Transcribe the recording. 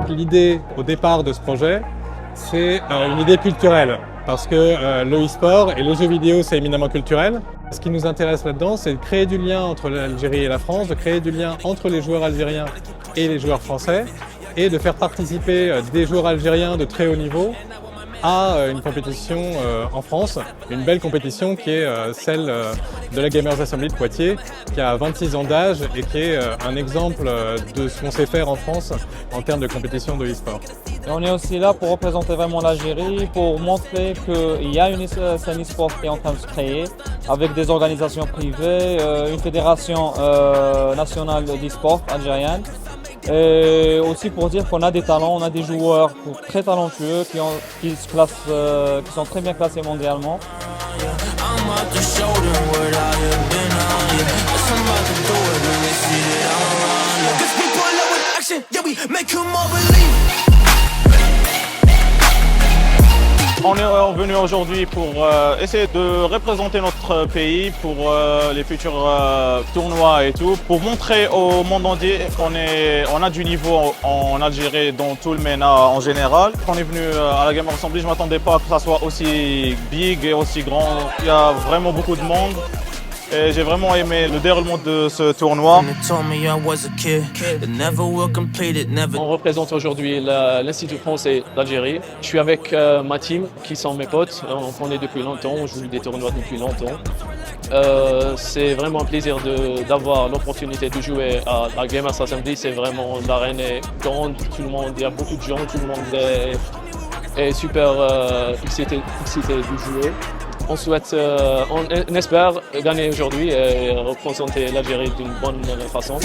L'idée au départ de ce projet, c'est une idée culturelle, parce que le e-sport et les jeux vidéo, c'est éminemment culturel. Ce qui nous intéresse là-dedans, c'est de créer du lien entre l'Algérie et la France, de créer du lien entre les joueurs algériens et les joueurs français, et de faire participer des joueurs algériens de très haut niveau à une compétition en France, une belle compétition qui est celle de la Gamers Assembly de Poitiers, qui a 26 ans d'âge et qui est un exemple de ce qu'on sait faire en France en termes de compétition de e-sport. On est aussi là pour représenter vraiment l'Algérie, pour montrer qu'il y a une scène e-sport qui est en train de se créer, avec des organisations privées, une fédération nationale d'e-sport algérienne. Et aussi pour dire qu'on a des talents, on a des joueurs très talentueux qui sont très bien classés mondialement. On est revenu aujourd'hui pour essayer de représenter notre pays pour les futurs tournois et tout, pour montrer au monde entier qu'on a du niveau en Algérie dans tout le MENA en général. Quand on est venu à la Gamers Assembly, je ne m'attendais pas que ça soit aussi big et aussi grand. Il y a vraiment beaucoup de monde. Et j'ai vraiment aimé le déroulement de ce tournoi. On représente aujourd'hui l'Institut français d'Algérie. Je suis avec ma team, qui sont mes potes. On connaît depuis longtemps, on joue des tournois depuis longtemps. C'est vraiment un plaisir d'avoir l'opportunité de jouer à la Gamers Assembly. C'est vraiment, l'arène est grande, tout le monde, il y a beaucoup de gens, tout le monde est super excité de jouer. On souhaite, on espère gagner aujourd'hui et représenter l'Algérie d'une bonne façon.